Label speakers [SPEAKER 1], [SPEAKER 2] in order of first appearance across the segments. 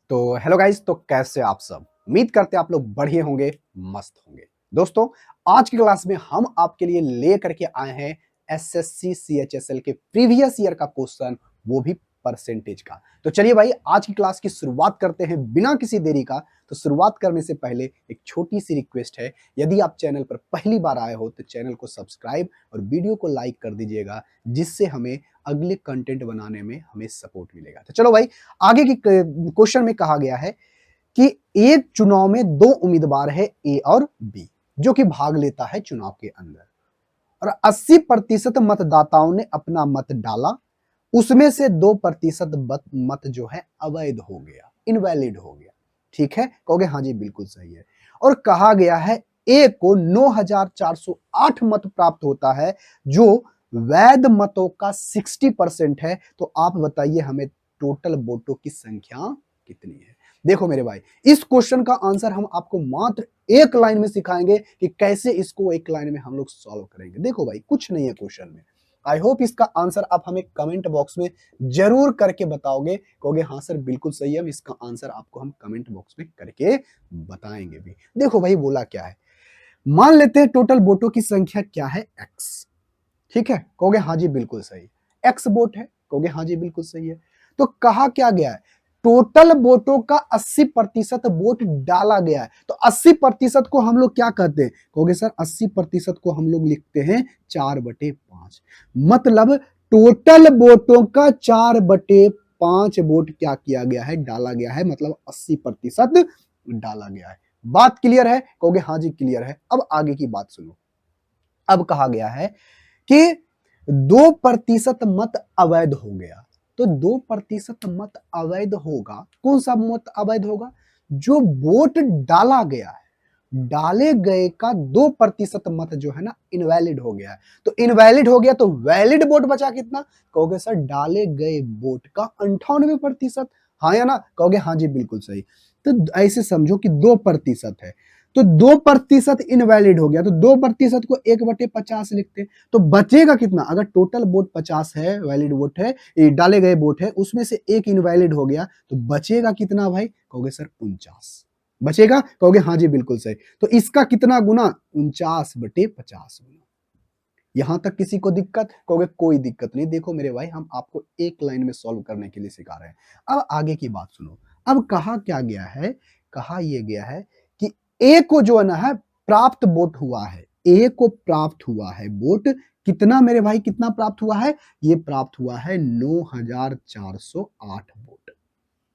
[SPEAKER 1] तो hello guys, तो कैसे आप सब। उम्मीद करते हैं आप लोग बढ़िया होंगे, मस्त होंगे। दोस्तों, आज की क्लास में हम आपके लिए ले करके आए हैं एसएससी सीएचएसएल के प्रीवियस ईयर का क्वेश्चन, वो भी परसेंटेज का। तो चलिए भाई, आज की क्लास की शुरुआत करते हैं बिना किसी देरी का। तो शुरुआत करने से पहले एक छोटी सी रिक्वेस्ट है, यदि आप चैनल पर पहली बार आए हो तो चैनल को सब्सक्राइब और वीडियो को लाइक कर दीजिएगा, जिससे हमें अगले कंटेंट बनाने में हमें सपोर्ट मिलेगा। तो चलो भाई, आगे की क्वेश्चन में कहा गया है कि एक चुनाव में दो उम्मीदवार है, ए और बी, जो कि भाग लेता है चुनाव के अंदर, और 80% मतदाताओं ने अपना मत डाला। उसमें से 2% मत जो है अवैध हो गया, इनवैलिड हो गया। ठीक है, कहोगे हाँ जी बिल्कुल सही है। और कहा गया है ए को 9408 मत प्राप्त होता है, जो वैध मतों का 60% है। तो आप बताइए हमें टोटल वोटों की संख्या कितनी है। देखो मेरे भाई, इस क्वेश्चन का आंसर हम आपको मात्र एक लाइन में सिखाएंगे कि कैसे इसको एक लाइन में हम लोग सॉल्व करेंगे। देखो भाई, कुछ नहीं है क्वेश्चन में। आई होप इसका आंसर आप हमें कमेंट बॉक्स में जरूर करके बताओगे, कहोगे हाँ सर बिल्कुल सही है। इसका आंसर आपको हम कमेंट बॉक्स में करके बताएंगे भी। देखो भाई, बोला क्या है, मान लेते हैं टोटल वोटों की संख्या क्या है, एक्स। ठीक है, कहोगे हाँ जी बिल्कुल सही, एक्स वोट है, कहोगे हाँ जी बिल्कुल सही है। तो कहा क्या गया है, टोटल वोटों का 80% वोट डाला गया है। तो 80% को हम लोग क्या कहते हैं, कहोगे सर 80% को हम लोग लिखते हैं 4/5। मतलब टोटल वोटों का 4/5 वोट क्या किया गया है, डाला गया है। मतलब 80% डाला गया है। बात क्लियर है, कहोगे हाँ जी क्लियर है। अब आगे की बात सुनो। अब कहा गया है कि 2% मत अवैध हो गया। तो 2% मत अवैध होगा, कौन सा मत अवैध होगा, जो वोट डाला गया है, डाले गए का 2% मत जो है ना इनवैलिड हो गया है। तो इनवैलिड हो गया तो वैलिड वोट बचा कितना, कहोगे सर डाले गए वोट का 98%। हाँ या ना, कहोगे हाँ जी बिल्कुल सही। तो ऐसे समझो कि 2% है, तो 2% इनवैलिड हो गया, तो 2% को 1/50 लिखते हैं। तो बचेगा कितना, अगर टोटल वोट 50 है, वैलिड वोट है, डाले गए वोट है, उसमें से एक इनवैलिड हो गया, तो बचेगा कितना भाई, कहोगे सर 49 बचेगा, कहोगे हाँ जी बिल्कुल सही। तो इसका कितना गुना, 49/50 गुना। यहां तक किसी को दिक्कत, कहोगे कोई दिक्कत नहीं। देखो मेरे भाई, हम आपको एक लाइन में सॉल्व करने के लिए सिखा रहे हैं। अब आगे की बात सुनो। अब कहा क्या गया है, कहा यह गया है कि ए को जो है ना है प्राप्त वोट हुआ है, ए को प्राप्त हुआ है वोट कितना मेरे भाई, कितना प्राप्त हुआ है, ये प्राप्त हुआ है 9408 वोट,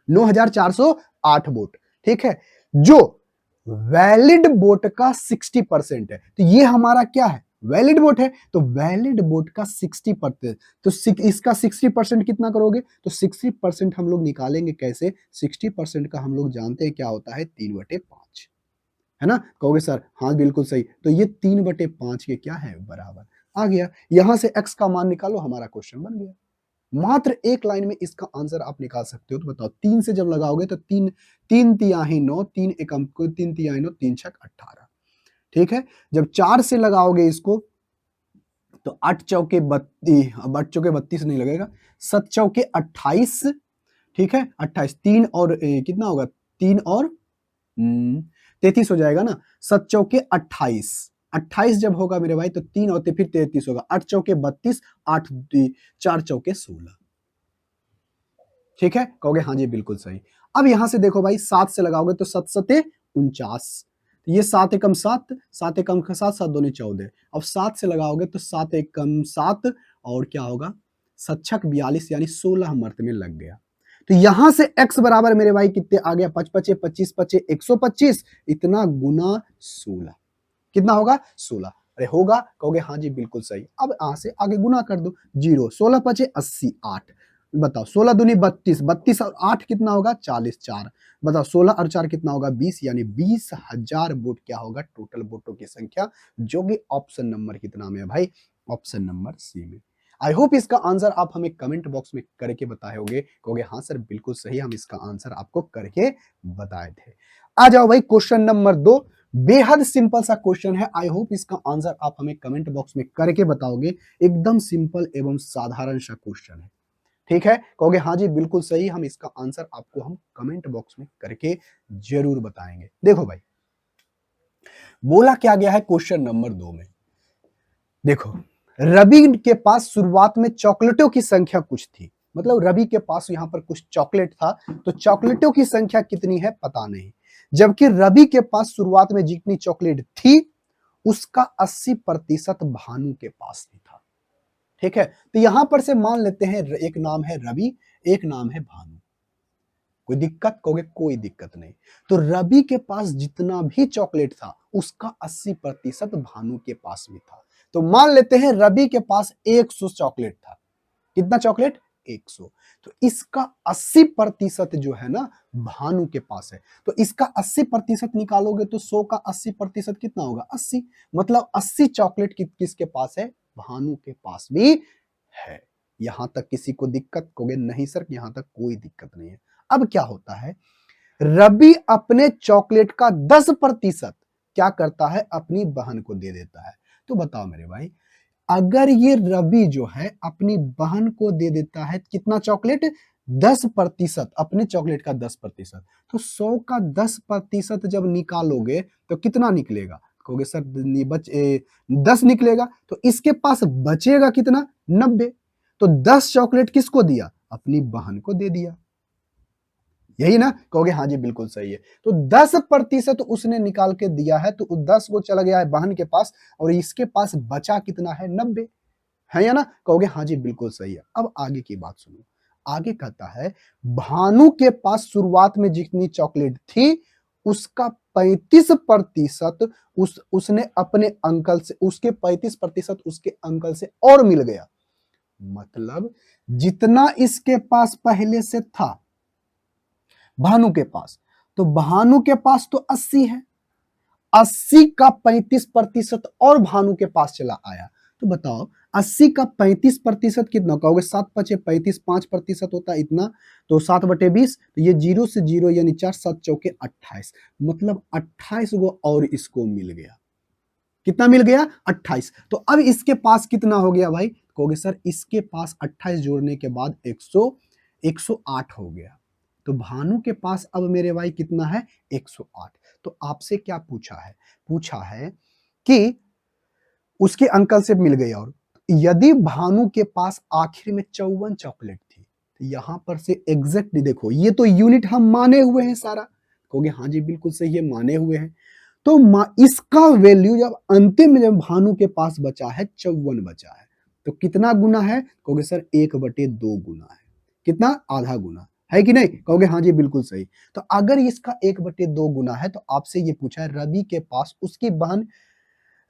[SPEAKER 1] 9408 वोट। ठीक है, जो वैलिड वोट का 60% है। तो ये हमारा क्या है, वैलिड वोट है। तो वैलिड वोट का 60%, तो इसका 60% कितना करोगे, तो 60% हम लोग निकालेंगे कैसे, 60% का हम लोग जानते हैं क्या होता है, 3/5, है ना। कहोगे सर हाँ बिल्कुल सही। तो ये 3/5 के क्या है, बराबर। आ गया, यहां से x का मान निकालो, हमारा क्वेश्चन बन गया। मात्र एक लाइन में इसका आंसर आप निकाल सकते हो। तो बताओ, 3 से जब लगाओगे तो 3 3 तिहाई 9, 3 एकम को 3 तिहाई 9, 3 छक 18। ठीक है, जब 4 से लगाओगे इसको तो 8 चौके 32, अब 8 चौके 32 नहीं लगेगा, 7 चौके 28। ठीक है, 28, 3 और कितना होगा, 3 और 33 हो जाएगा ना, 7 चौके 28, 28 जब होगा मेरे भाई तो 3 और फिर 33 होगा, 8 चौके 32, 8 4 चौके 16। ठीक है, कहोगे हाँ जी बिल्कुल सही। अब यहां से देखो भाई, 7 से लगाओगे तो 7 सते 49, ये 7 एकम 7, 7 एकम का 7, 7 दूनी 14। अब 7 से लगाओगे तो 7 एकम 7, और क्या होगा, 7 छक 42, यानी 16 मर्त में लग गया। तो यहां से x बराबर मेरे भाई कितने आ गया, 5 पचे 25 पचे 125, इतना गुना 16, कितना होगा 16। अरे होगा, कहोगे हाँ जी बिल्कुल सही। अब यहां से आगे गुना कर दो, 0 16 पचे 80, 8। बताओ 16 दूनी 32, 32 और 8 कितना होगा, 40, 4। बताओ 16 और 4 कितना होगा, 20, यानी 20,000 वोट क्या होगा, टोटल वोटों की संख्या, जो कि ऑप्शन नंबर कितना में है भाई, ऑप्शन नंबर सी में। आई होप इसका आंसर आप हमें कमेंट बॉक्स में करके बताए होगे, कहोगे हाँ सर बिल्कुल सही, हम इसका आंसर आपको करके बताए थे। आ जाओ भाई, क्वेश्चन नंबर 2, बेहद सिंपल सा क्वेश्चन है। आई होप इसका आंसर आप हमें कमेंट बॉक्स में करके बताओगे। एकदम सिंपल एवं साधारण सा क्वेश्चन है। ठीक है, कहोगे हाँ जी बिल्कुल सही, हम इसका आंसर आपको हम कमेंट बॉक्स में करके जरूर बताएंगे। देखो भाई, बोला क्या गया है क्वेश्चन नंबर 2 में, देखो रवि के पास शुरुआत में चॉकलेटों की संख्या कुछ थी, मतलब रवि के पास यहां पर कुछ चॉकलेट था, तो चॉकलेटों की संख्या कितनी है पता नहीं, जबकि रवि के पास शुरुआत में जितनी चॉकलेट थी उसका 80% भानु के पास भी था। ठीक है, तो यहां पर से मान लेते हैं एक नाम है रवि, एक नाम है भानु। कोई दिक्कत कहोगे, कोई दिक्कत नहीं। तो रवि के पास जितना भी चॉकलेट था उसका 80% भानु के पास भी था। तो मान लेते हैं रवि के पास 100 चॉकलेट था। कितना चॉकलेट? 100। तो इसका 80% जो है ना भानु के पास है। तो इसका 80% निकालोगे तो 100 का 80% कितना होगा? 80। मतलब 80 चॉकलेट किसके पास है? भानु के पास भी है। यहां तक किसी को दिक्कत? कहोगे नहीं सर, यहां तक कोई दिक्कत नहीं है। अब क्या होता है, रवि अपने चॉकलेट का 10% क्या करता है? अपनी बहन को दे देता है। तो बताओ मेरे भाई, अगर ये रवि जो है अपनी बहन को दे देता है कितना चॉकलेट? 10%, अपने चॉकलेट का 10%, तो 100 का 10% जब निकालोगे तो कितना निकलेगा? कहोगे सर 10 निकलेगा। तो इसके पास बचेगा कितना? 90। तो 10 चॉकलेट किसको दिया? अपनी बहन को दे दिया। यही ना? कहोगे हाँ जी बिल्कुल सही है। तो 10% उसने निकाल के दिया है, तो 10 को चला गया है बहन के पास, और इसके पास बचा कितना है? 90 है या ना? कहोगे हाँ जी बिल्कुल सही है। अब आगे की बात सुनो, आगे कहता है भानु के पास शुरुआत में जितनी चॉकलेट थी उसका 35% उसने अपने अंकल से, उसके 35% उसके अंकल से और मिल गया। मतलब जितना इसके पास पहले से था भानु के पास, तो भानु के पास तो 80 है, 80 का 35% और भानु के पास चला आया। तो बताओ 80 का 35% कितना? कहोगे 7 पचे 35, 5% होता है इतना, तो 7/20, तो ये 0 से 0 यानी 4, 7 चौके 28, मतलब 28 गो और इसको मिल गया। कितना मिल गया? 28। तो अब इसके पास कितना हो गया भाई? कहोगे सर इसके पास 28 जोड़ने के बाद 108 हो गया। तो भानु के पास अब मेरे भाई कितना है? 108। तो आपसे क्या पूछा है? पूछा है कि उसके अंकल से मिल गई, और यदि भानु के पास आखिर में 54 चॉकलेट थी, तो यहां पर से एग्जैक्ट देखो, ये तो यूनिट हम माने हुए हैं सारा। कहोगे हाँ जी बिल्कुल सही है, माने हुए हैं। तो इसका वैल्यू जब अंतिम में जब भानु के पास बचा है 54 बचा है, तो कितना गुना है? कहोगे सर 1/2 गुना है। कितना? आधा गुना है कि नहीं? कहोगे हाँ जी बिल्कुल सही। तो अगर इसका 1/2 गुना है, तो आपसे ये पूछा है रवि के पास उसकी बहन,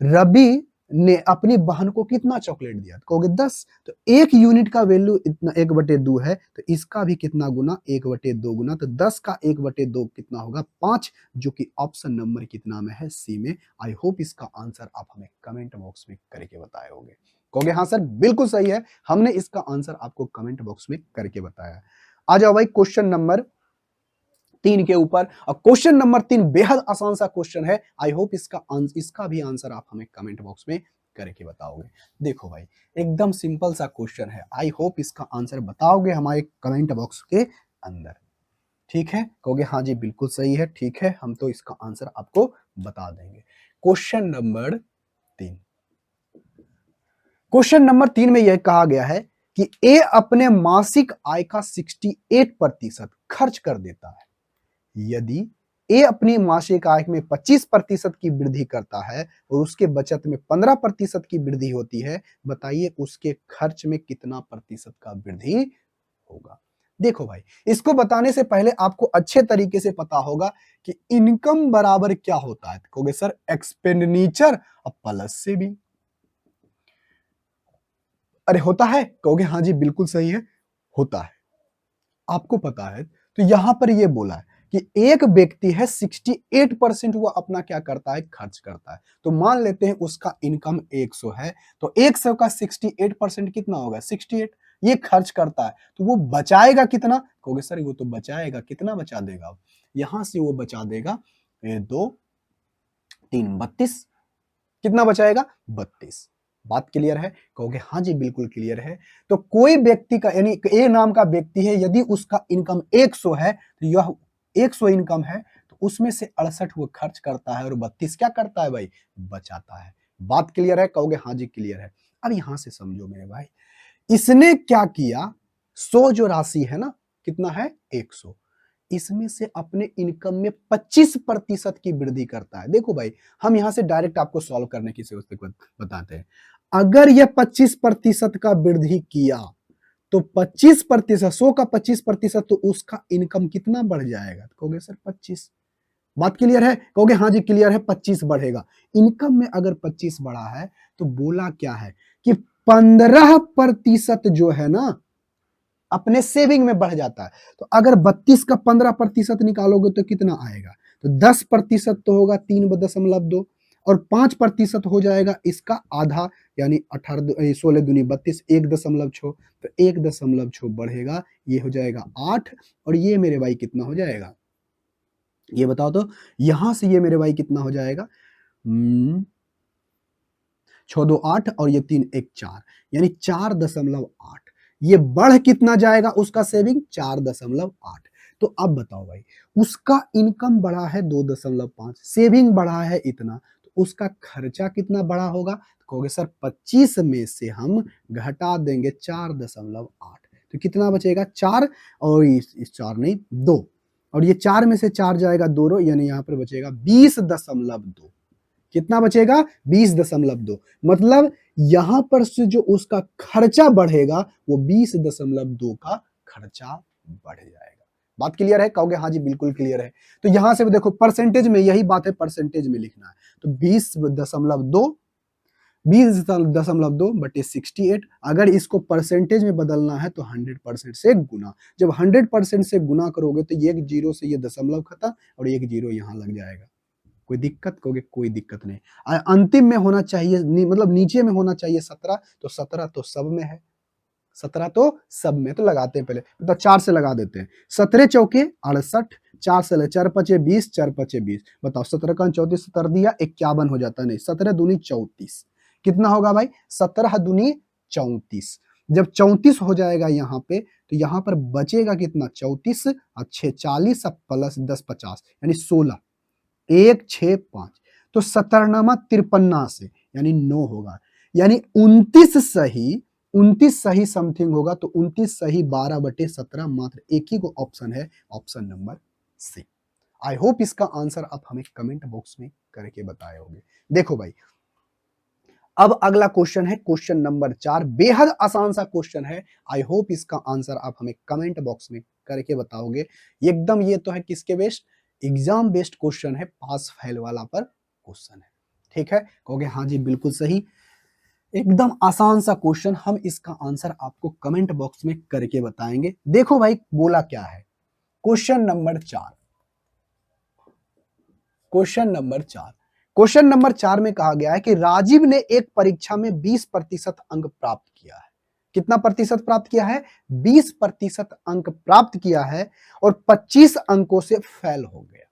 [SPEAKER 1] रवि ने अपनी बहन को कितना चॉकलेट दिया? तो कहोगे 10। तो एक यूनिट का वैल्यू इतना 1/2 है, तो इसका भी कितना गुना? 1/2 गुना। तो 10 का 1/2 कितना होगा? 5, जो कि ऑप्शन नंबर कितना में है? सी में। आई होप इसका आंसर आप हमें कमेंट बॉक्स में करके बताए होंगे। कहोगे हाँ सर बिल्कुल सही है, हमने इसका आंसर आपको कमेंट बॉक्स में करके बताया। आ जाओ भाई क्वेश्चन नंबर 3 के ऊपर। और क्वेश्चन नंबर 3 बेहद आसान सा क्वेश्चन है। आई होप इसका भी आंसर आप हमें कमेंट बॉक्स में करके बताओगे। देखो भाई, एकदम सिंपल सा क्वेश्चन है, आई होप इसका आंसर बताओगे हमारे कमेंट बॉक्स के अंदर। ठीक है, कहोगे हाँ जी बिल्कुल सही है, ठीक है, हम तो इसका आंसर आपको बता देंगे। क्वेश्चन नंबर 3, क्वेश्चन नंबर 3 में यह कहा गया है कि ए अपने मासिक आय का 68% खर्च कर देता है। यदि ए अपनी मासिक आय में 25% की वृद्धि करता है और उसके बचत में 15% की वृद्धि होती है, बताइए उसके खर्च में कितना प्रतिशत का वृद्धि होगा? देखो भाई, इसको बताने से पहले आपको अच्छे तरीके से पता होगा कि इनकम बराबर क्या होता है। कहोगे सर एक्सपेंडिचर और प्लस सेविंग। अरे होता है? कहोगे हाँ जी बिल्कुल सही है, होता है, आपको पता है। तो यहां पर यह बोला है कि एक व्यक्ति है 68% वो अपना क्या करता है? खर्च करता है। तो मान लेते हैं उसका इनकम 100 है, तो 100 का 68% कितना होगा? 68। ये खर्च करता है, तो वो बचाएगा कितना? कहोगे सर वो तो बचाएगा, कितना बचा देगा? यहां से वो बचा देगा 2, 3, 32। कितना बचाएगा? 32। बात क्लियर है? कहोगे हाँ जी बिल्कुल क्लियर है। तो कोई व्यक्ति का यानी ए नाम का व्यक्ति है, यदि उसका इनकम 100 है तो यह 100 इनकम है, तो उसमें से 68 वो खर्च करता है और 32 क्या करता है भाई? बचाता है। बात क्लियर है? कहोगे हाँ जी क्लियर है। अब यहां से समझो मेरे भाई, इसने क्या किया, 100 जो राशि है ना, कितना है? 100, इसमें से अपने इनकम में 25% की वृद्धि करता है। देखो भाई, हम यहां से डायरेक्ट आपको सॉल्व करने की बताते हैं। अगर यह 25% का वृद्धि किया तो 25%, 100 का 25%, तो उसका इनकम कितना बढ़ जाएगा? तो कहोगे सर 25। बात क्लियर है? कहोगे हाँ जी क्लियर है, 25 बढ़ेगा। इनकम में अगर 25 बढ़ा है तो बोला क्या है कि 15% जो है ना अपने सेविंग में बढ़ जाता है। तो अगर 32 का 15% निकालोगे तो कितना आएगा? तो 10% तो होगा 3.2 और 5% हो जाएगा इसका आधा, यानी 18 16 दूनी 32, 1.6, तो 1.6 बढ़ेगा, ये हो जाएगा 8। और ये मेरे भाई कितना हो जाएगा? ये बताओ तो, यहां से ये मेरे भाई कितना हो जाएगा? 6 2 8 और ये 3 1 4, यानी 4.8। ये बढ़ कितना जाएगा उसका सेविंग? 4.8। तो अब बताओ भाई, उसका इनकम बढ़ा है 2.5, सेविंग बढ़ा है इतना, तो उसका खर्चा कितना बढ़ा होगा? तो कहोगे सर 25 में से हम घटा देंगे 4.8, तो कितना बचेगा? 4, और इस 4 नहीं 2, और ये 4 में से 4 जाएगा 2, यानी यहां पर बचेगा 20.2। कितना बचेगा? 20.2। मतलब यहां पर से जो उसका खर्चा बढ़ेगा वो 20.2 का खर्चा बढ़ जाएगा। बात क्लियर है? कहोगे हाँ जी बिल्कुल क्लियर है। तो यहां से भी देखो, परसेंटेज में यही बात है, परसेंटेज में लिखना है। तो 20.2 बटे 68, अगर इसको परसेंटेज में बदलना है तो 100% से गुना। जब 100% से गुना करोगे तो एक जीरो से ये दशमलव खत्म और एक जीरो यहां लग जाएगा। कोई दिक्कत? कहोगे कोई दिक्कत नहीं। अंतिम में होना चाहिए मतलब नीचे में होना चाहिए 17, तो 17 तो सब में है, 17 तो सब में, तो लगाते हैं पहले, तो 4 से लगा देते हैं। 17 चौके 68, 4 से 4 पचे 20, 4 पचे 20, बताओ 17 का 34 कर दिया, 51 हो जाता, नहीं 17 दूनी 34, कितना होगा भाई? 17 दूनी 34। जब 34 हो जाएगा यहाँ पे, तो यहाँ पर बचेगा कितना? 34 और 6 40 प्लस 10 50, यानी 16, 1 6 5, तो 17 53 से यानी 9 होगा, यानी 29 सही समथिंग होगा। तो 29 सही 12/17, मात्र एक ही को ऑप्शन है, option number C. I hope इसका आंसर आप हमें कमेंट बॉक्स में करके बताए होंगे। देखो भाई, अब अगला क्वेश्चन है क्वेश्चन नंबर 4, बेहद आसान सा क्वेश्चन है। आई होप इसका आंसर आप हमें कमेंट बॉक्स में करके बताओगे। एकदम ये तो है किसके बेस्ड? एग्जाम बेस्ड क्वेश्चन है, पास फेल वाला पर क्वेश्चन है। ठीक है? कहोगे हाँ जी बिल्कुल सही, एकदम आसान सा क्वेश्चन। हम इसका आंसर आपको कमेंट बॉक्स में करके बताएंगे। देखो भाई बोला क्या है, question number 4, question number 4, question number 4 में कहा गया है कि राजीव ने एक परीक्षा में 20% अंक प्राप्त किया है। कितना प्रतिशत प्राप्त किया है? 20% अंक प्राप्त किया है और 25 अंकों से फेल हो गया।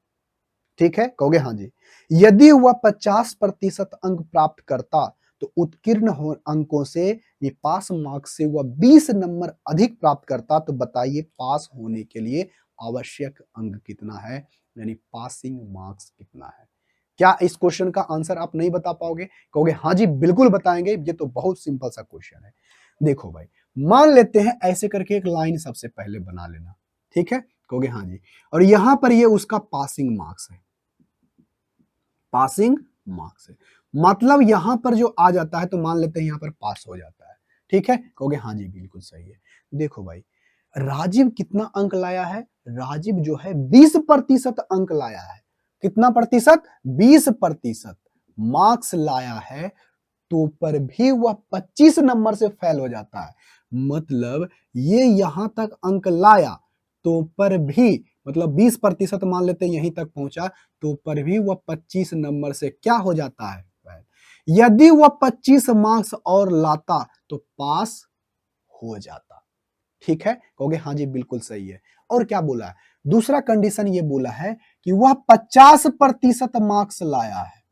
[SPEAKER 1] ठीक है? कहोगे हाँ जी। यदि वह 50% अंक प्राप्त करता तो उत्कीर्ण हो अंकों से, ये पास मार्क्स से वह 20 नंबर अधिक प्राप्त करता, तो बताइए पास होने के लिए आवश्यक अंक कितना है, यानी पासिंग मार्क्स कितना है? क्या इस क्वेश्चन का आंसर आप नहीं बता पाओगे? कहोगे हाँ जी बिल्कुल बताएंगे, ये तो बहुत सिंपल सा क्वेश्चन है। देखो भाई, मान लेते हैं ऐसे करके एक लाइन सबसे पहले बना लेना। ठीक है? कहोगे हाँ जी, और यहां पर ये उसका पासिंग मार्क्स है, पासिंग मार्क्स है, मतलब यहां पर जो आ जाता है तो मान लेते हैं यहां पर पास हो जाता है। ठीक है? कहोगे हाँ जी बिल्कुल सही है। देखो भाई, राजीव कितना अंक लाया है? राजीव जो है 20% अंक लाया है। कितना प्रतिशत? 20% मार्क्स लाया है, तो पर भी वह 25 नंबर से फेल हो जाता है। मतलब ये यहां तक अंक लाया तो पर भी, मतलब 20% मान लेते हैं यहीं तक पहुंचा, तो पर भी वह 25 नंबर से क्या हो जाता है? फेल। यदि वह 25 मार्क्स और लाता तो पास हो जाता। ठीक है? कहोगे हाँ जी बिल्कुल सही है। और क्या बोला है? दूसरा कंडीशन ये बोला है कि वह 50% मार्क्स लाया है।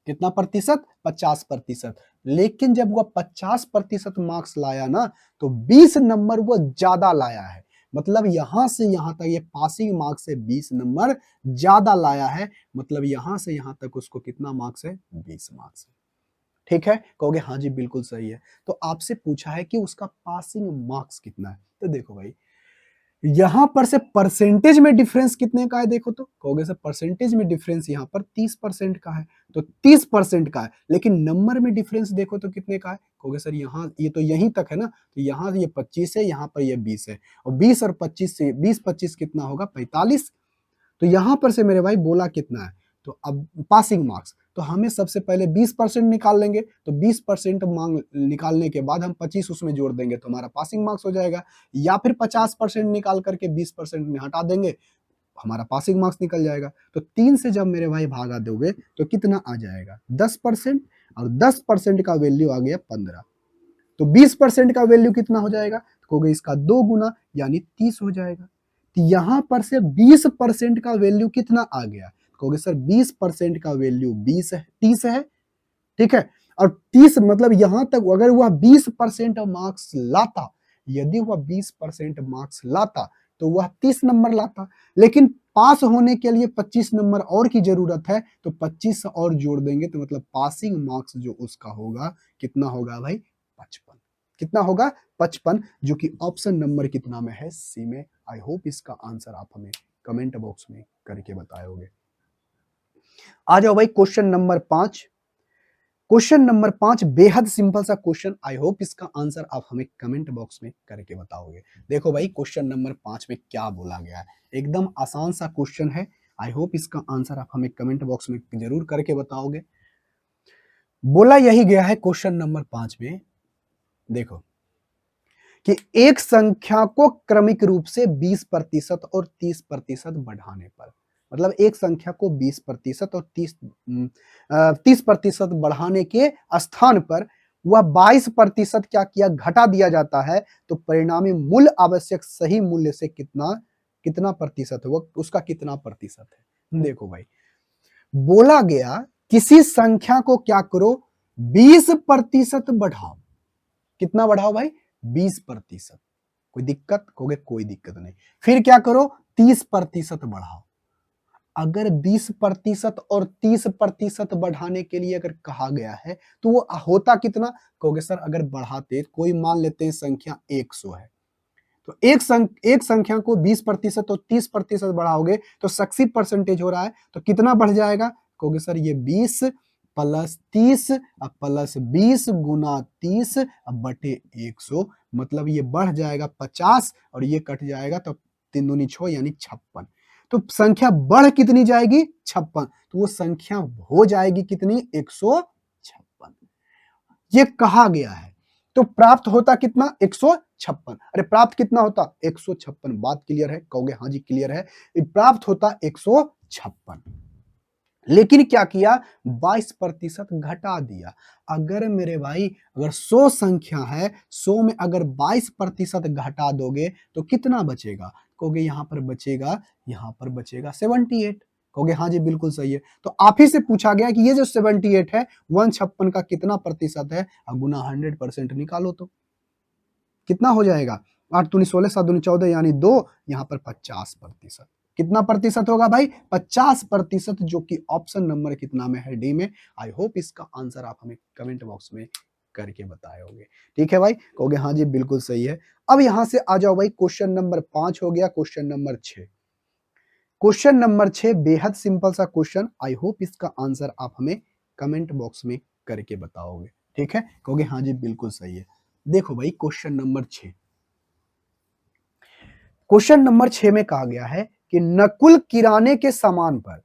[SPEAKER 1] कितना प्रतिशत? 50%। लेकिन जब वह 50% मार्क्स लाया ना, तो 20 नंबर वह ज्यादा लाया है। मतलब यहां से यहां तक ये पासिंग मार्क्स से 20 नंबर ज्यादा लाया है। मतलब यहां से यहां तक उसको कितना मार्क्स है? 20 मार्क्स है। ठीक है, कहोगे हाँ जी बिल्कुल सही है। तो आपसे पूछा है कि उसका पासिंग मार्क्स कितना है। तो देखो भाई, यहां पर से परसेंटेज में डिफरेंस कितने का है, देखो तो कहोगे सर परसेंटेज में डिफरेंस यहां पर 30% का है, तो 30% का है। लेकिन नंबर में डिफरेंस देखो तो कितने का है, कहोगे सर यहाँ ये तो यहीं तक है ना, तो यहाँ ये 25 है, यहाँ पर ये 20 है, और 20 और 25 से 20-25 कितना होगा? 45। तो यहां पर से मेरे भाई बोला कितना है, तो अब पासिंग मार्क्स, तो हमें सबसे पहले 20% निकाल लेंगे। तो 20% मांग निकालने के बाद हम 25 उसमें जोड़ देंगे तो हमारा पासिंग मार्क्स हो जाएगा। या फिर 50% निकाल करके 20% में हटा देंगे, हमारा पासिंग मार्क्स निकल जाएगा। तो 3 से जब मेरे भाई भागा दोगे तो कितना आ जाएगा? 10%। और 10% का वैल्यू आ गया 15। तो 20% का वैल्यू कितना हो जाएगा? तो कहोगे इसका 2 गुना यानी 30 हो जाएगा। तो यहां पर से 20% का वैल्यू कितना आ गया? कहोगे सर 20% का वैल्यू 20 है, 30 है। ठीक है, और 30 मतलब यहां तक अगर वह 20% मार्क्स लाता, यदि वह 20% मार्क्स लाता तो वह 30 नंबर लाता। लेकिन पास होने के लिए 25 नंबर और की जरूरत है, तो 25 और जोड़ देंगे, तो मतलब पासिंग मार्क्स जो उसका होगा कितना होगा भाई? 55। कितना होगा? 55, जो कि ऑप्शन नंबर कितना में है? सी में। आई होप इसका आंसर आप हमें कमेंट बॉक्स में करके बताओगे। आ जाओ भाई क्वेश्चन नंबर 5। क्वेश्चन नंबर 5 बेहद सिंपल सा क्वेश्चन, आई होप इसका आंसर आप हमें कमेंट बॉक्स में करके बताओगे। देखो भाई क्वेश्चन नंबर 5 में क्या बोला गया है, एकदम आसान सा क्वेश्चन है। आई होप इसका आंसर आप हमें कमेंट बॉक्स में जरूर करके बताओगे। बोला यही गया है क्वेश्चन नंबर 5 में, देखो कि एक संख्या को क्रमिक रूप से 20% और 30% बढ़ाने पर, मतलब एक संख्या को 20% और 30% बढ़ाने के स्थान पर वह 22% क्या किया? घटा दिया जाता है, तो परिणामी मूल्य आवश्यक सही मूल्य से कितना कितना प्रतिशत है, वो उसका कितना प्रतिशत है? देखो भाई, बोला गया किसी संख्या को क्या करो? 20% बढ़ाओ। कितना बढ़ाओ भाई? 20%। कोई दिक्कत? कहोगे कोई दिक्कत नहीं। फिर क्या करो? 30% बढ़ाओ। अगर 20% और 30% बढ़ाने के लिए अगर कहा गया है, तो वो होता कितना? कहोगे सर अगर बढ़ाते, कोई मान लेते हैं संख्या 100 है, तो एक संख्या को 20% और 30% बढ़ाओगे तो 80% हो रहा है, तो कितना बढ़ जाएगा? कहोगे सर ये 20 प्लस 30 प्लस 20 गुना 30 बटे 100, मतलब ये बढ़ जाएगा 50 और ये कट जाएगा, तो 3 दूनी 6 यानी 56। तो संख्या बढ़ कितनी जाएगी? 56। तो वो संख्या हो जाएगी कितनी? 156। ये कहा गया है, तो प्राप्त होता कितना? 156। अरे प्राप्त कितना होता? 156। बात क्लियर है? कहोगे हाँ जी क्लियर है। प्राप्त होता 156, लेकिन क्या किया? 22% घटा दिया। अगर मेरे भाई अगर 100 संख्या है, 100 में अगर 22% घटा दोगे तो कितना बचेगा? कहोगे यहाँ पर बचेगा, यहाँ पर बचेगा 78। कहोगे हाँ जी बिल्कुल सही है। तो आप ही से पूछा गया कि ये जो 78 है 156 का कितना प्रतिशत है, और गुना 100% निकालो तो कितना हो जाएगा? 8 दूनी 16 7 दूनी 14 यानी 2, यहाँ पर 50%। कितना प्रतिशत होगा भाई? 50%, जो कि ऑप्शन नंबर कितना में है? डी में। आई होप इसका आंसर आप हमें कमेंट बॉक्स में करके बताए होंगे। ठीक है भाई, कहोगे हाँ जी बिल्कुल सही है। अब यहां से आ जाओ भाई, क्वेश्चन नंबर 5 हो गया, क्वेश्चन नंबर 6। क्वेश्चन नंबर 6 बेहद सिंपल सा क्वेश्चन, आई होप इसका आंसर आप हमें कमेंट बॉक्स में करके बताओगे। ठीक है, कहोगे हाँ जी बिल्कुल सही है। देखो भाई क्वेश्चन नंबर 6, क्वेश्चन नंबर 6 में कहा गया है कि नकुल किराने के सामान पर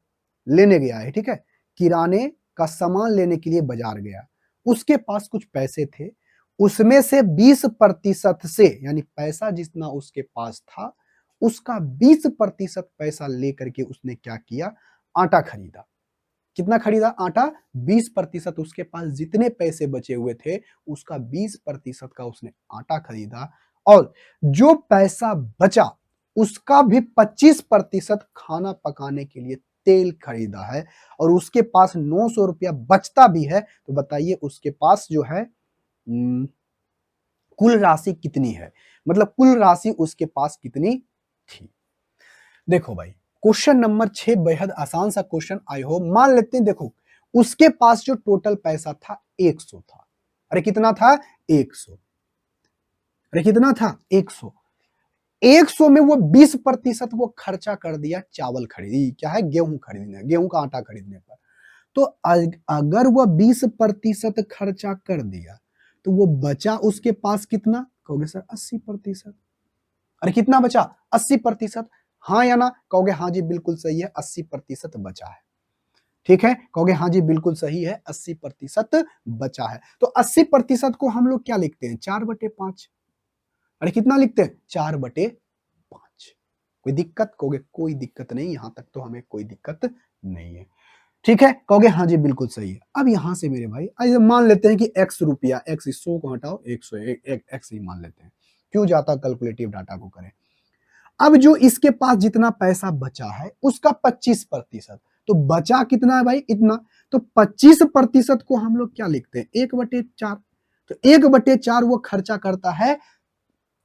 [SPEAKER 1] लेने गया है। ठीक है, किराने का सामान लेने के लिए बाजार गया, उसके पास कुछ पैसे थे, उसमें से 20% से, यानी पैसा जितना उसके पास था उसका 20% पैसा लेकर के उसने क्या किया? आटा खरीदा। कितना खरीदा? आटा। 20% उसके पास जितने पैसे बचे हुए थे उसका 20% का उसने आटा खरीदा, और जो पैसा बचा उसका भी 25% खाना पकाने के लिए तेल खरीदा है और उसके पास 900 रुपया बचता भी है, तो बताइए उसके पास जो है कुल राशि कितनी है, मतलब कुल राशि उसके पास कितनी थी। देखो भाई, क्वेश्चन नंबर 6 बेहद आसान सा क्वेश्चन, आई होप मान लेते हैं। देखो उसके पास जो टोटल पैसा था 100 था। अरे कितना था? 100। अरे कितना था? 100। 100 में वो 20% वो खर्चा कर दिया चावल खरीदी, क्या है, गेहूं खरीदने, गेहूं का आटा खरीदने पर। तो अगर वह 20% खर्चा कर दिया तो वो बचा उसके पास कितना? कहोगे सर 80%। अरे कितना बचा? 80%। हाँ या ना? कहोगे हाँ जी बिल्कुल सही है, 80% बचा है। ठीक है, कहोगे हाँ जी बिल्कुल सही है, 80% बचा है। तो 80% को हम लोग क्या लिखते हैं? 4/5। अरे कितना लिखते हैं? 4/5। कोई दिक्कत? कहोगे कोई दिक्कत नहीं, यहां तक तो हमें कोई दिक्कत नहीं है। ठीक है, कहोगे हाँ जी बिल्कुल सही है। अब यहां से मेरे भाई आइए मान लेते हैं कि x रुपया, x इस 100 को हटाओ, 100 x ही मान लेते हैं, क्यों जाता कैलकुलेटिव डाटा को करें। अब जो इसके पास जितना पैसा बचा है उसका 25%, तो बचा कितना है भाई? इतना। तो 25% को हम लोग क्या लिखते हैं? 1/4। तो 1/4 वो खर्चा करता है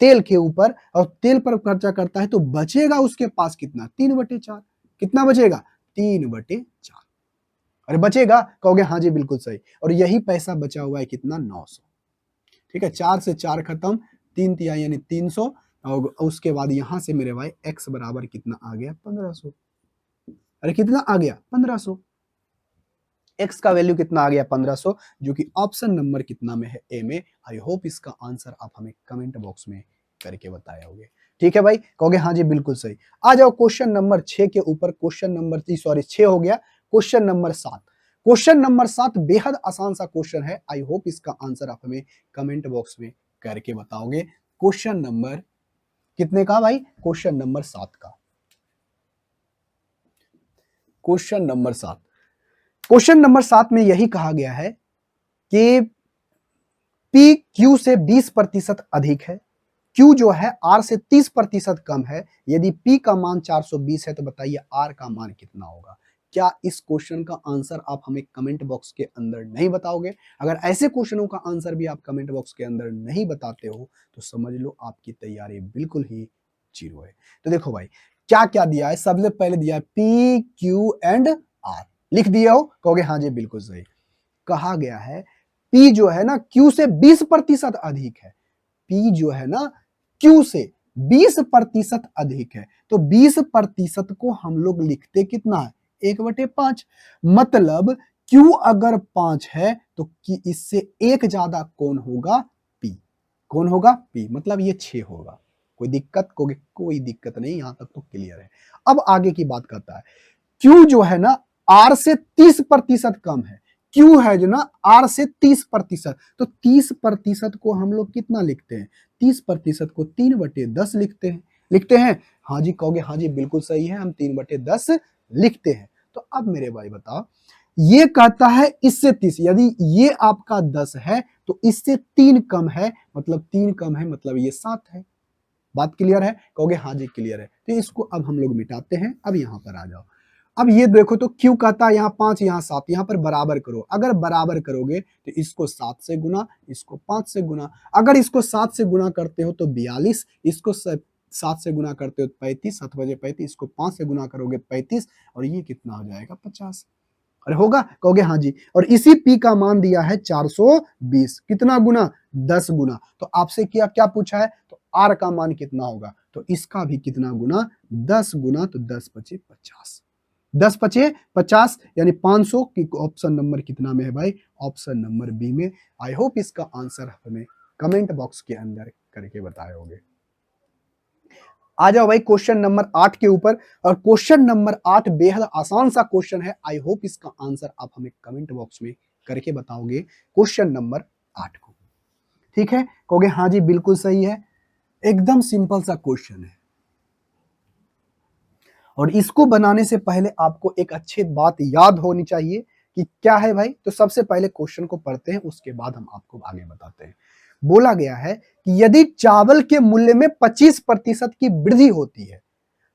[SPEAKER 1] तेल के ऊपर, और तेल पर खर्चा करता है, तो बचेगा उसके पास कितना? 3/4। कितना बचेगा? 3/4। अरे बचेगा? कहोगे हाँ जी बिल्कुल सही। और यही पैसा बचा हुआ है कितना? 900। ठीक है, 4 से 4 खत्म, 3 तिहाई यानी 300, और उसके बाद यहां से मेरे भाई x बराबर कितना आ गया? 1500। अरे कितना आ गया? 1500। x का वैल्यू कितना आ गया? 1500, जो कि ऑप्शन नंबर कितना में है? ए में। आई होप इसका आंसर आप हमें कमेंट बॉक्स में करके बताए होंगे। ठीक है भाई, कहोगे हाँ जी बिल्कुल सही। आ जाओ क्वेश्चन नंबर 6 के ऊपर। क्वेश्चन नंबर 6 हो गया। Question number 7। क्वेश्चन नंबर 7 बेहद आसान सा क्वेश्चन है, आई होप इसका आंसर आप हमें कमेंट बॉक्स में करके बताओगे। क्वेश्चन नंबर कितने का भाई? क्वेश्चन नंबर 7 का। Question number 7। क्वेश्चन नंबर 7 में यही कहा गया है कि पी क्यू से 20% अधिक है, क्यू जो है आर से 30% कम है। यदि पी का मान 420 है तो बताइए आर का मान कितना होगा। क्या इस क्वेश्चन का आंसर आप हमें कमेंट बॉक्स के अंदर नहीं बताओगे? अगर ऐसे क्वेश्चनों का आंसर भी आप कमेंट बॉक्स के अंदर नहीं बताते हो तो समझ लो आपकी तैयारी बिल्कुल ही जीरो है। तो देखो भाई, क्या क्या दिया है। सबसे पहले दिया है पी क्यू एंड आर, लिख दिए हो? कहोगे हाँ जी बिल्कुल सही। कहा गया है पी जो है ना क्यू से 20% अधिक है। पी जो है ना क्यू से 20% अधिक है, तो 20% को हम लोग लिखते कितना है? 1/5। मतलब क्यू अगर 5 है तो कि इससे एक ज्यादा कौन होगा? पी। कौन होगा? पी। मतलब ये 6 होगा। कोई दिक्कत? कोई दिक्कत नहीं, यहां तक तो क्लियर है। अब आगे की बात करता है। क्यू जो है ना आर से 30% कम है। क्यू है जो ना आर से 30%, तो 30% को हम लोग कितना लिखते हैं? 30% को 3/10 लिखते हैं। लिखते हैं? हाँ जी, कहोगे हाँ जी बिल्कुल सही है, हम 3/10 लिखते हैं। तो अब मेरे भाई बताओ, ये कहता है इससे 30, यदि ये आपका 10 है तो इससे 3 कम है, मतलब 3 कम है, मतलब ये 7 है। बात क्लियर है? कहोगे हाँ जी क्लियर है। तो इसको अब हम लोग मिटाते हैं। अब यहां पर आ जाओ। अब ये देखो तो क्यू कहता है यहाँ 5, यहाँ 7, यहाँ पर बराबर करो। अगर बराबर करोगे तो इसको 7 से गुना, इसको 5 से गुना। अगर इसको 7 से गुना करते हो तो 42, इसको 7 से गुना करते हो तो 35, 7 बजे 35, इसको 5 से गुना करोगे 35, और ये कितना हो जाएगा? 50। अरे होगा? कहोगे हाँ जी। और इसी पी का मान दिया है 420, कितना गुना? 10 गुना। तो आपसे क्या क्या पूछा है? तो आर का मान कितना होगा? तो इसका भी कितना गुना? 10 गुना, तो 10 पचे 50। 10 पचे 50 यानी 500 की ऑप्शन नंबर कितना में है भाई? ऑप्शन नंबर बी में। आई होप इसका आंसर हमें कमेंट बॉक्स के अंदर करके बताए होंगे। आ जाओ भाई क्वेश्चन नंबर 8 के ऊपर। और क्वेश्चन नंबर 8 बेहद आसान सा क्वेश्चन है, आई होप इसका आंसर आप हमें कमेंट बॉक्स में करके बताओगे क्वेश्चन नंबर 8 को। ठीक है, कहोगे हाँ जी बिल्कुल सही है। एकदम सिंपल सा क्वेश्चन है, और इसको बनाने से पहले आपको एक अच्छी बात याद होनी चाहिए कि क्या है भाई। तो सबसे पहले क्वेश्चन को पढ़ते हैं, उसके बाद हम आपको आगे बताते हैं। बोला गया है कि यदि चावल के मूल्य में 25% की वृद्धि होती है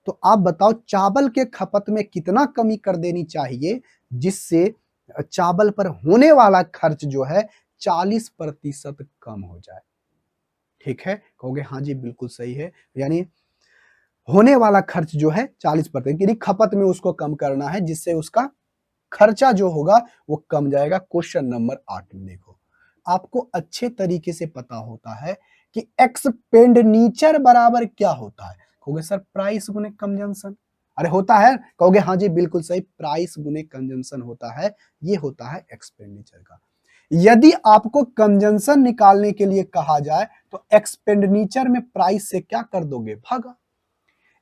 [SPEAKER 1] तो आप बताओ चावल के खपत में कितना कमी कर देनी चाहिए जिससे चावल पर होने वाला खर्च जो है 40% कम हो जाए। ठीक है, कहोगे हाँ जी बिल्कुल सही है, यानी होने वाला खर्च जो है 40%, यानी खपत में उसको कम करना है जिससे उसका खर्चा जो होगा वो कम जाएगा। क्वेश्चन नंबर 8 में देखो, आपको अच्छे तरीके से पता होता है कि एक्सपेंडिचर बराबर क्या होता है। कहोगे सर प्राइस गुने कंजम्पशन। अरे होता है, कहोगे हाँ जी बिल्कुल सही, प्राइस गुने कंजम्पशन होता है, ये होता है एक्सपेंडिचर का। यदि आपको कंजम्पशन निकालने के लिए कहा जाए तो एक्सपेंडिचर में प्राइस से क्या कर दोगे, भागा।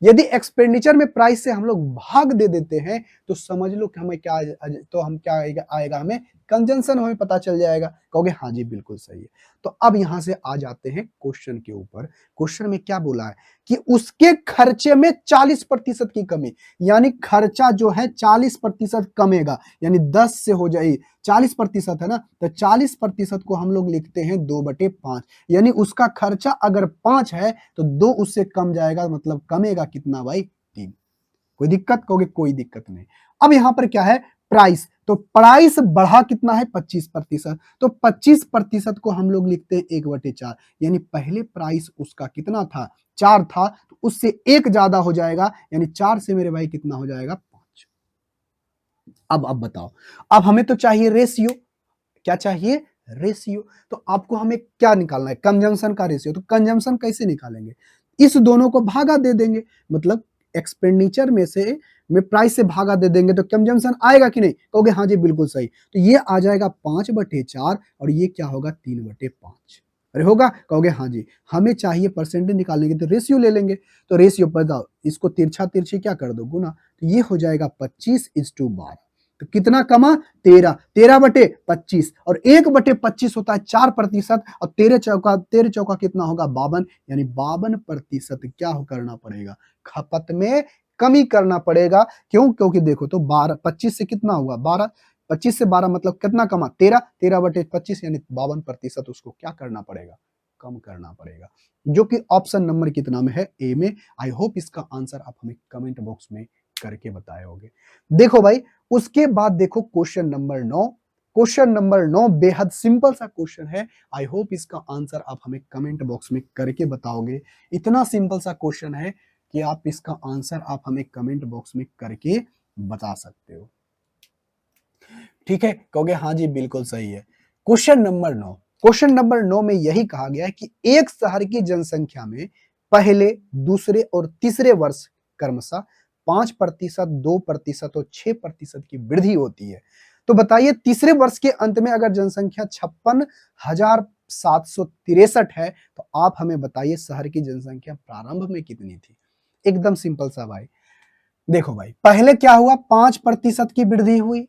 [SPEAKER 1] यदि एक्सपेंडिचर में प्राइस से हम लोग भाग दे देते हैं तो समझ लो कि हमें क्या, तो हम क्या आएगा हमें कंजंक्शन हमें पता चल जाएगा। कहोगे हाँ जी बिल्कुल सही है। तो अब यहां से आ जाते हैं क्वेश्चन के ऊपर। क्वेश्चन में क्या बोला है कि उसके खर्चे में 40% की कमी, यानी खर्चा जो है 40% कमेगा, यानी 10 से हो जाए 40% है ना, तो 40% को हम लोग लिखते हैं 2/5, यानी उसका खर्चा अगर 5 है तो 2 उससे कम जाएगा, मतलब कमेगा कितना भाई, 3। कोई दिक्कत, कहोगे कोई दिक्कत नहीं। अब यहां पर क्या है, प्राइस, तो प्राइस बढ़ा कितना है 25%, तो 25% को हम लोग लिखते हैं 1/4, यानी पहले प्राइस उसका कितना था, 4 था, तो उससे 1 ज्यादा हो जाएगा, यानी 4 से मेरे भाई कितना हो जाएगा, 5। अब बताओ, अब हमें तो चाहिए रेशियो, क्या चाहिए, रेशियो। तो आपको हमें क्या निकालना है, कंजम्पशन का रेशियो। तो कंजम्पशन कैसे निकालेंगे, इस दोनों को भागा दे देंगे, मतलब एक्सपेंडिचर में से में प्राइस से भागा दे देंगे तो कंजम्पशन आएगा कि नहीं, कहोगे हाँ जी बिल्कुल सही। तो ये आ जाएगा 5/4 और ये क्या होगा 3/5। अरे होगा, कहोगे हाँ जी। हमें चाहिए परसेंटेज निकालने के तो रेशियो ले लेंगे, तो रेशियो बताओ, इसको तिरछा तिरछी क्या कर दो, गुना, तो ये हो जाएगा 25:12। तो कितना कमा, 13, 13/25, और 1/25 होता है 4%, और 13 चौका कितना होगा 52, यानी 52% क्या करना पड़ेगा, खपत में कमी करना पड़ेगा। क्यों, क्योंकि देखो तो 12, 25 से कितना हुआ 12, 25 से 12 मतलब कितना कमा 13, 13/25, यानी 52% उसको क्या करना पड़ेगा, कम करना पड़ेगा, जो कि ऑप्शन नंबर कितना में है, ए में। आई होप इसका आंसर आप हमें कमेंट बॉक्स में करके बताए होगे। देखो भाई, उसके बाद देखो क्वेश्चन नंबर 9। क्वेश्चन नंबर 9 बेहद सिंपल सा क्वेश्चन है। आई होप इसका आंसर आप हमें कमेंट बॉक्स में करके बताओगे। इतना सिंपल सा क्वेश्चन है कि आप इसका आंसर आप हमें कमेंट बॉक्स में करके बता सकते हो। ठीक है, कहोगे हाँ जी बिल्कुल सही है। क्वेश्चन नंबर 9, क्वेश्चन नंबर 9 में यही कहा गया है कि एक शहर की जनसंख्या में पहले, दूसरे और तीसरे वर्ष क्रमशः 5%, 2% और 6% की वृद्धि होती है। तो बताइए तीसरे वर्ष के अंत में अगर जनसंख्या 56,763 है तो आप हमें बताइए शहर की जनसंख्या प्रारंभ में कितनी थी। एकदम सिंपल सा भाई। देखो भाई, पहले क्या हुआ, 5% की वृद्धि हुई,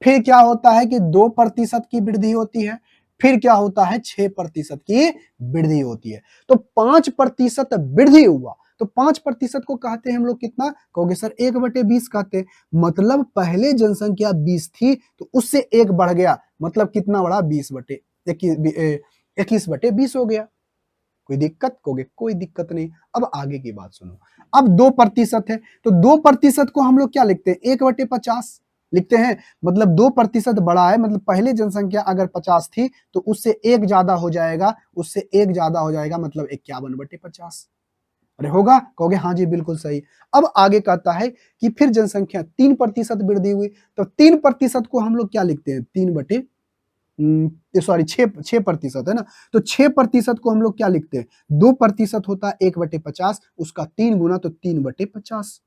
[SPEAKER 1] फिर क्या होता है कि 2% की वृद्धि होती है, फिर क्या होता है 6% की वृद्धि होती है। तो 5% वृद्धि हुआ, तो 5% को कहते हैं हम लोग कितना, कहोगे सर 1/20 कहते हैं। मतलब पहले जनसंख्या 20 थी तो उससे 1 बढ़ गया, मतलब कितना बढ़ा, 21/20 हो गया। कोई दिक्कत, कहोगे कोई दिक्कत नहीं। अब आगे की बात सुनो। अब 2% है, तो 2% को हम लोग क्या लिखते हैं, 1/50 लिखते हैं। मतलब 2% बड़ा है, मतलब पहले जनसंख्या अगर 50 थी तो उससे 1 ज्यादा हो जाएगा, उससे 1 ज्यादा हो जाएगा, मतलब 51/50। अरे होगा, कहोगे हाँ जी बिल्कुल सही। अब आगे कहता है कि फिर जनसंख्या 3% वृद्धि हुई, तो 3% को हम लोग क्या लिखते हैं, 6% है ना, तो 6% को हम लोग क्या लिखते हैं, 2% होता है 1/50, उसका 3 गुना, तो 3/50।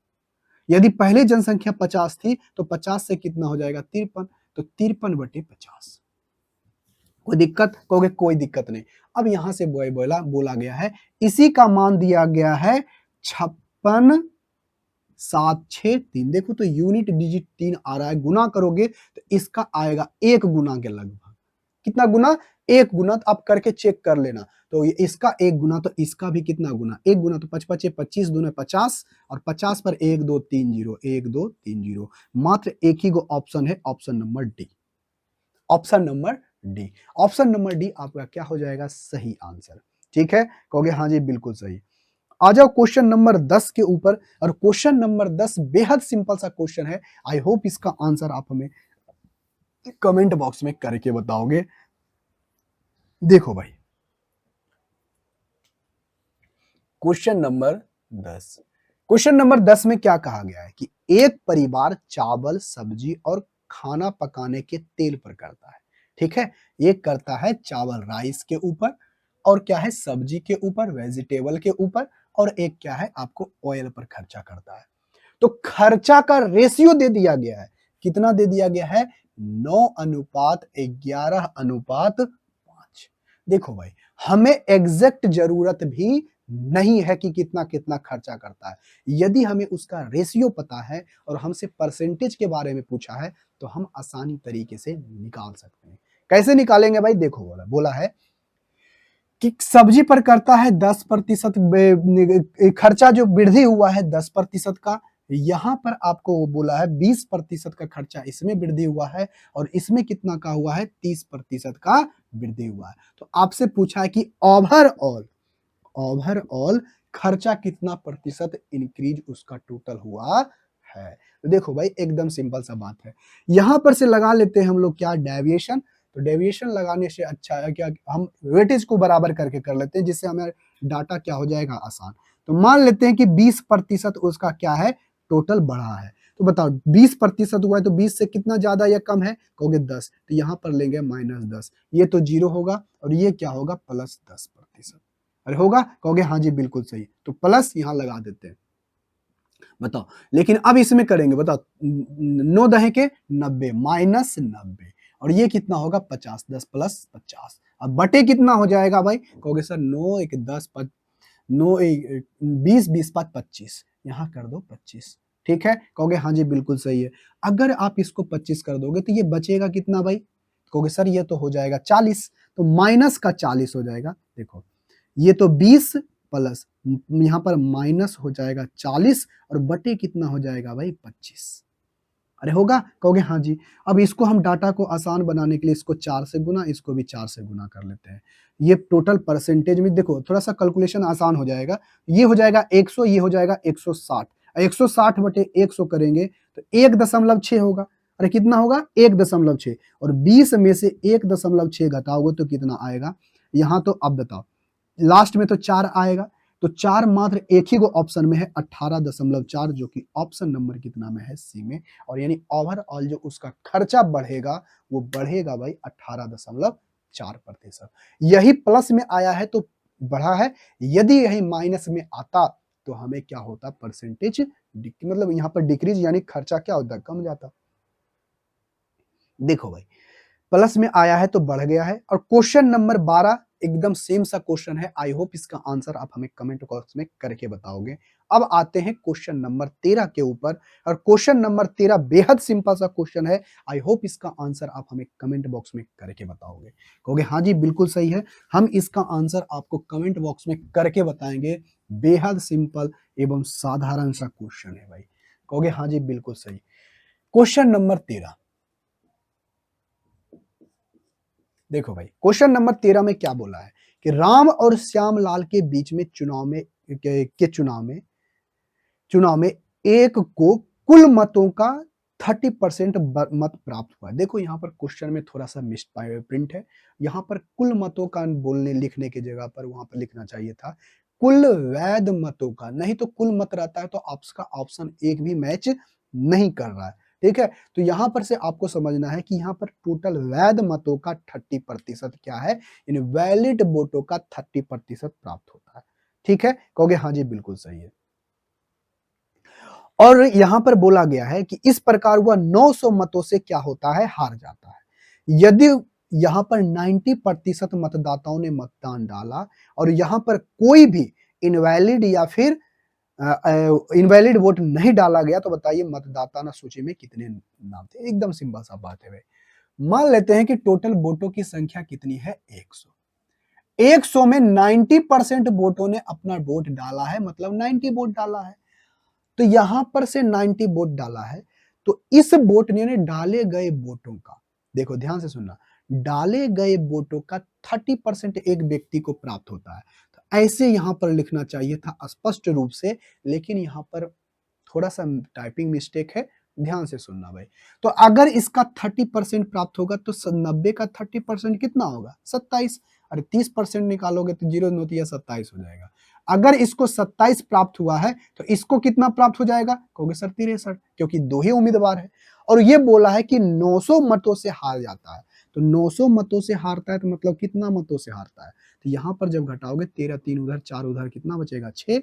[SPEAKER 1] यदि पहले जनसंख्या 50 थी तो 50 से कितना हो जाएगा, 53, तो 53/50। कोई दिक्कत, कहोगे कोई दिक्कत नहीं। अब यहां से बोला गया है, इसी का मान दिया गया है 56,763। देखो तो यूनिट डिजिट 3 आ रहा है, गुना करोगे तो इसका आएगा 1 गुना के लगभग। कितना गुना, 1 गुना। तो आप करके चेक कर लेना, तो ये इसका 1 गुना, तो इसका भी कितना गुना, 1 गुना, तो 5×5 = 25, 2 × 50, और 50 पर 1 2 3 0, 1 2 3 0। मात्र एक ही गो ऑप्शन है, option number D, option number D. Option number D आपका क्या हो जाएगा सही आंसर। ठीक है, कहोगे हाँ जी बिल्कुल सही। आ जाओ क्वेश्चन नंबर 10 के ऊपर, और क्वेश्चन नंबर 10 बेहद सिंपल सा क्वेश्चन है। आई होप इसका आंसर आप हमें कमेंट बॉक्स में करके बताओगे। देखो भाई, क्वेश्चन नंबर 10, क्वेश्चन नंबर 10 में क्या कहा गया है कि एक परिवार चावल, सब्जी और खाना पकाने के तेल पर करता है। ठीक है, एक करता है चावल राइस के ऊपर, और क्या है सब्जी के ऊपर, वेजिटेबल के ऊपर, और एक क्या है आपको ऑयल पर खर्चा करता है। तो खर्चा का रेशियो दे दिया गया है, कितना दे दिया गया है 9:11:5। देखो भाई, हमें एग्जैक्ट जरूरत भी नहीं है कि कितना कितना खर्चा करता है। यदि हमें उसका रेशियो पता है और हमसे परसेंटेज के बारे में पूछा है तो हम आसानी तरीके से निकाल सकते हैं। कैसे निकालेंगे भाई, देखो बोला बोला है कि सब्जी पर करता है 10% खर्चा, जो वृद्धि हुआ है 10% का। यहाँ पर आपको बोला है 20% का खर्चा इसमें वृद्धि हुआ है, और इसमें कितना का हुआ है 30% का वृद्धि हुआ है। तो आपसे पूछा है कि ओवरऑल ओवरऑल खर्चा कितना प्रतिशत इंक्रीज उसका टोटल हुआ है। तो देखो भाई एकदम सिंपल सा बात है, यहां पर से लगा लेते हैं हम लोग क्या डेविएशन। तो डेविएशन लगाने से अच्छा है क्या हम वेटेज को बराबर करके कर लेते हैं, जिससे हमें डाटा क्या हो जाएगा आसान। तो मान लेते हैं कि 20% उसका क्या है टोटल बढ़ा है। तो बताओ 20% हुआ है तो 20 से कितना ज्यादा या कम है, कहोगे 10, तो यहाँ पर लेंगे -10, ये तो 0 होगा और ये क्या होगा +10%। अरे होगा, कहोगे हाँ जी बिल्कुल सही, तो प्लस यहाँ लगा देते हैं। बताओ, लेकिन अब इसमें करेंगे, बताओ 9 दहे के 90 -90, और ये कितना होगा 50, 10 + 50। अब बटे कितना हो जाएगा भाई, कहोगे सर 9 1 10 9 20 20 5 25, यहाँ कर दो 25। ठीक है, कहोगे हाँ जी बिल्कुल सही है। अगर आप इसको 25 कर दोगे तो ये बचेगा कितना भाई, कहोगे सर ये तो हो जाएगा 40, तो माइनस का 40 हो जाएगा। देखो ये तो 20 प्लस यहाँ पर माइनस हो जाएगा 40, और बटे कितना हो जाएगा भाई 25। अरे होगा, कहोगे हाँ जी। अब इसको हम डाटा को आसान बनाने के लिए इसको 4 से गुना, इसको भी 4 से गुना कर लेते हैं। ये टोटल परसेंटेज में देखो थोड़ा सा कैलकुलेशन आसान हो जाएगा। ये हो जाएगा 100, ये हो जाएगा 160, 160 बटे 100 करेंगे तो 1.6 होगा। अरे कितना होगा 1.6, और 20 में से 1.6 घटाओगे तो कितना आएगा। यहाँ तो अब बताओ, लास्ट में तो 4 आएगा, तो 4 मात्र एक ही को ऑप्शन में है 18.4, जो कि ऑप्शन नंबर कितना में है सी में। और यानी ओवरऑल जो उसका खर्चा बढ़ेगा वो बढ़ेगा भाई 18.4%। यही प्लस में आया है तो बढ़ा है, यदि यही माइनस में आता तो हमें क्या होता परसेंटेज, मतलब यहाँ पर डिक्रीज यानी खर्चा क्या होता कम जाता। देखो भाई प्लस में आया है तो बढ़ गया है। और क्वेश्चन नंबर 12 एकदम सेम सा क्वेश्चन है, आई होप इसका आंसर आप हमें कमेंट बॉक्स में करके बताओगे। अब आते हैं क्वेश्चन नंबर 13 के ऊपर, और क्वेश्चन नंबर 13 बेहद सिंपल सा क्वेश्चन है। आई होप इसका आंसर आप हमें कमेंट बॉक्स में करके बताओगे, कहोगे हाँ जी बिल्कुल सही है, हम इसका आंसर आपको कमेंट बॉक्स में करके बताएंगे। बेहद सिंपल एवं साधारण सा क्वेश्चन है भाई, कहोगे हाँ जी बिल्कुल सही। क्वेश्चन नंबर 13, देखो भाई क्वेश्चन नंबर 13 में क्या बोला है कि राम और श्याम लाल के बीच में चुनाव में एक को कुल मतों का 30% मत प्राप्त हुआ। देखो यहाँ पर क्वेश्चन में थोड़ा सा मिस प्रिंट है, यहाँ पर कुल मतों का बोलने लिखने की जगह पर वहां पर लिखना चाहिए था कुल वैध मतों का, नहीं तो कुल मत रहता है तो आपका ऑप्शन एक भी मैच नहीं कर रहा है। ठीक है, तो यहाँ पर से आपको समझना है कि यहाँ पर टोटल वैध मतों का 30% क्या है, यानी वैलिड वोटों का 30% प्राप्त होता है। ठीक है, कहोगे हाँ जी बिल्कुल सही है। और यहां पर बोला गया है कि इस प्रकार वह 900 मतों से क्या होता है हार जाता है। यदि यहां पर 90% मतदाताओं ने मतदान डाला और यहां पर कोई भी इनवैलिड या फिर इनवैलिड वोट नहीं डाला गया, तो बताइए मतदाता ना सूची में कितने नाम थे। एकदम सिंपल सा बात है भाई। मान लेते हैं कि टोटल वोटों की संख्या कितनी है 100, 100 में 90% वोटों ने अपना वोट डाला है, मतलब 90 वोट डाला है। तो यहां पर से 90 वोट डाला है, तो इस वोट ने डाले गए वोटों का, देखो ध्यान से सुनना, डाले गए वोटों का 30% एक व्यक्ति को प्राप्त होता है। तो ऐसे यहां पर लिखना चाहिए था स्पष्ट रूप से, लेकिन यहां पर थोड़ा सा टाइपिंग मिस्टेक है, ध्यान से सुनना भाई। तो अगर इसका 30% प्राप्त होगा तो 90 का 30% कितना होगा? 27। अरे 30% निकालोगे तो 0 नोतिया 27 हो जाएगा। अगर इसको 27 प्राप्त हुआ है तो इसको कितना प्राप्त हो जाएगा? कहोगे सर 63, क्योंकि दो ही उम्मीदवार है और ये बोला है कि 900 मतों से हार जाता है। तो 900 मतों से हारता है तो मतलब कितना मतों से हारता है? तो यहां पर जब घटाओगे 13, 3 उधर 4 उधर, कितना बचेगा? 6।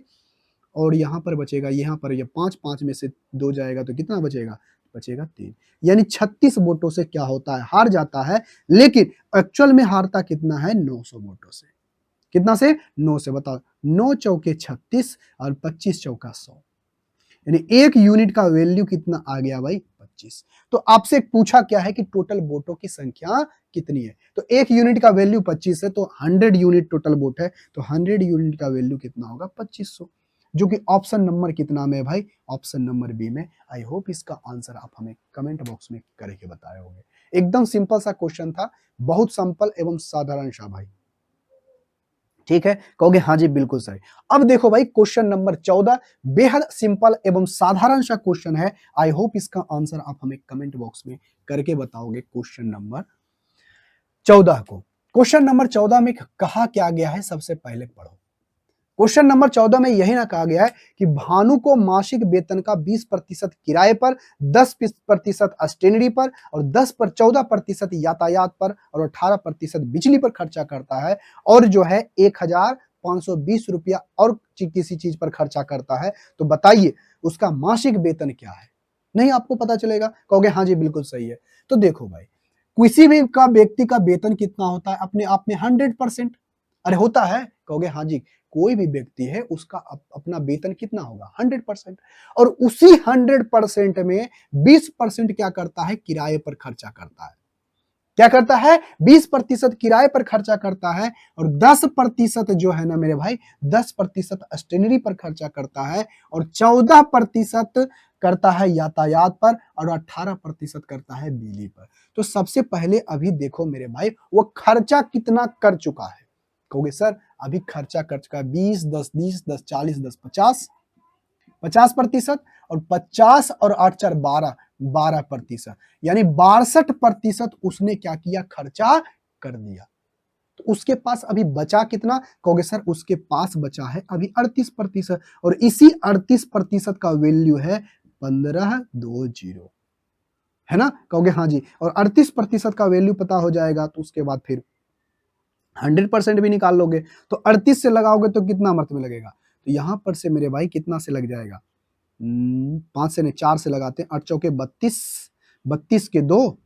[SPEAKER 1] और यहाँ पर बचेगा, यहाँ पर ये 5, 5 में से 2 जाएगा तो कितना बचेगा? बचेगा 3। यानी 36 वोटों से क्या होता है? हार जाता है। लेकिन एक्चुअल में हारता कितना है? 900 वोटों से। कितना से? 9 से। बताओ, 9 चौके 36 और 25 चौका 100, यानी एक यूनिट का वैल्यू कितना आ गया भाई? 25। तो आपसे पूछा क्या है कि टोटल वोटों की संख्या कितनी है? तो एक यूनिट का वैल्यू 25 है, तो 100 यूनिट टोटल वोट है, तो 100 यूनिट का वैल्यू कितना होगा? 2500, जो कि ऑप्शन नंबर कितना में है भाई? ऑप्शन नंबर बी में। आई होप इसका आंसर आप हमें कमेंट बॉक्स में करके बताए होंगे। एकदम सिंपल सा क्वेश्चन था, बहुत सिंपल एवं साधारण सा भाई। ठीक है, कहोगे हाँ जी बिल्कुल सही। अब देखो भाई, क्वेश्चन नंबर 14 बेहद सिंपल एवं साधारण सा क्वेश्चन है। आई होप इसका आंसर आप हमें कमेंट बॉक्स में करके बताओगे। क्वेश्चन नंबर 14 को, क्वेश्चन नंबर 14 में कहा क्या गया है, सबसे पहले पढ़ो। क्वेश्चन नंबर 14 में यही ना कहा गया है कि भानु को मासिक वेतन का 20% किराए पर, 10% स्टेशनरी पर और 14% यातायात पर और 18% बिजली पर खर्चा करता है, और जो है 1520 रुपया और किसी चीज पर खर्चा करता है। तो बताइए उसका मासिक वेतन क्या है? नहीं आपको पता चलेगा, कहोगे हाँ जी बिल्कुल सही है। तो देखो भाई, किसी भी का व्यक्ति का वेतन कितना होता है? अपने आप में 100%। अरे होता है, कहोगे हाँ जी, कोई भी व्यक्ति है उसका अपना वेतन कितना होगा? 100%। और उसी 100% में 20% क्या करता है? किराए पर खर्चा करता है। क्या करता है? 20% किराए पर खर्चा करता है, और 10% जो है ना मेरे भाई, 10% स्टेशनरी पर खर्चा करता है, और 14% करता है यातायात पर, और 18% करता है बिजली पर। तो सबसे पहले अभी देखो मेरे भाई, वो खर्चा कितना कर चुका है? कहोगे सर अभी खर्चा कर चुका है 20, 10, 20, 10, 40, 10, 50, 50%, और 50 और 8, 4, 12, 12%, यानी 62% उसने क्या किया? खर्चा कर दिया। तो उसके पास अभी बचा कितना? कहोगे सर उसके पास बचा है अभी 38%, और इसी 38% का वैल्यू है 1520, है ना? कहोगे हाँ जी, और 38% का वैल्यू पता हो जाएगा तो उसके बाद फिर 100% भी निकाल लोगे, तो 38 से लगाओगे तो कितना मर्त में लगेगा? तो यहां पर से मेरे भाई कितना से लग जाएगा? 5 से नहीं, 4 से लगाते हैं। 8 चौके 32, 32 के 2,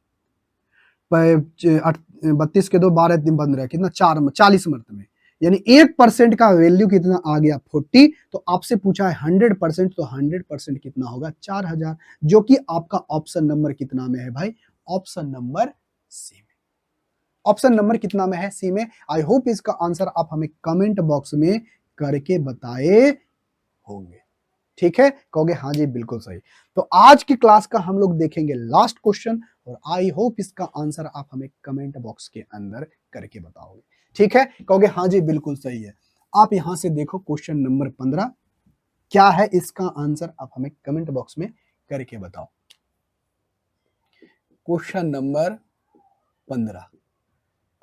[SPEAKER 1] 32 के 2, 12 दिन बन रहा है, कितना? 40 मर्त में, यानी 1% का वैल्यू कितना आ गया? 40। तो आपसे पूछा है 100%, तो 100% कितना होगा? 4000, जो कि आपका ऑप्शन नंबर कितना में है भाई? Option number C. Option number कितना में है? सी में। आई होप इसका आंसर आप हमें कमेंट बॉक्स में करके बताए होंगे। ठीक है, कहोगे हाँ जी बिल्कुल सही। तो आज की क्लास का हम लोग देखेंगे लास्ट क्वेश्चन, और आई होप इसका आंसर आप हमें कमेंट बॉक्स के अंदर करके बताओगे। ठीक है, कहोगे हाँ जी बिल्कुल सही है। आप यहां से देखो क्वेश्चन नंबर 15 क्या है, इसका आंसर आप हमें कमेंट बॉक्स में करके बताओ। क्वेश्चन नंबर 15,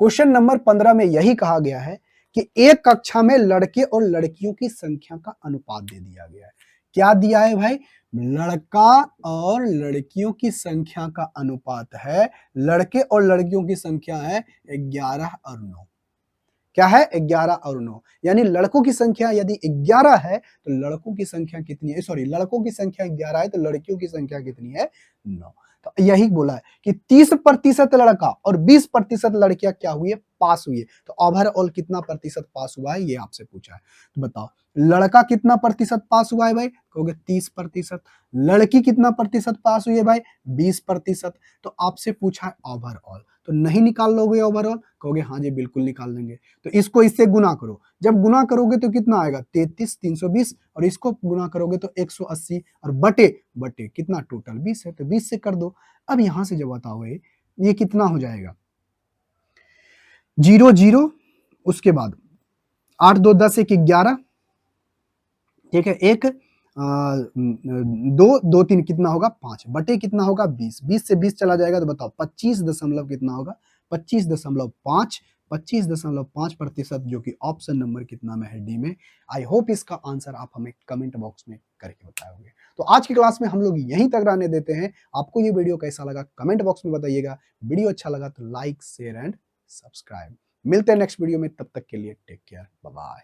[SPEAKER 1] क्वेश्चन नंबर 15 में यही कहा गया है कि एक कक्षा में लड़के और लड़कियों की संख्या का अनुपात दे दिया गया है। क्या दिया है भाई? लड़का और लड़कियों की संख्या का अनुपात है। लड़के और लड़कियों की संख्या है 11 और 9। क्या है? 11 और 9, यानी लड़कों की संख्या यदि 11 है तो लड़कों की संख्या कितनी है? सॉरी, लड़कों की संख्या 11 है तो लड़कियों की संख्या कितनी है? 9। तो यही बोला है कि 30% लड़का और 20% लड़कियां क्या हुई है? पास हुई है। तो ओवरऑल कितना प्रतिशत पास हुआ है, ये आपसे पूछा है। तो बताओ लड़का कितना प्रतिशत पास हुआ है भाई? कहोगे 30%। लड़की कितना प्रतिशत पास हुई है भाई? 20%। तो आपसे पूछा है ओवरऑल, तो नहीं निकाल लोगे ओवरऑल? कहोगे हाँ जी बिल्कुल निकाल लेंगे। तो इसको इससे गुना करो, जब गुना करोगे तो कितना आएगा? 33, 320, और इसको गुना करोगे तो 180, और बटे बटे कितना? टोटल 20 है, तो 20 से कर दो। अब यहां से जब बताओ ये कितना हो जाएगा? जीरो जीरो, उसके बाद 8 2 10 1 11, ठीक है, एक दो दो तीन कितना होगा 5 बटे कितना होगा 20, 20 से 20 चला जाएगा तो बताओ 25 दशमलव कितना होगा 25.5, 25.5% जो कि ऑप्शन नंबर कितना में है डी में। आई होप इसका आंसर आप हमें कमेंट बॉक्स में करके बताओगे। तो आज की क्लास में हम लोग यहीं तक रहने देते हैं। आपको ये वीडियो कैसा लगा कमेंट बॉक्स में बताइएगा। वीडियो अच्छा लगा तो लाइक शेयर एंड सब्सक्राइब। मिलते हैं नेक्स्ट वीडियो में, तब तक के लिए टेक केयर, बाय बाय।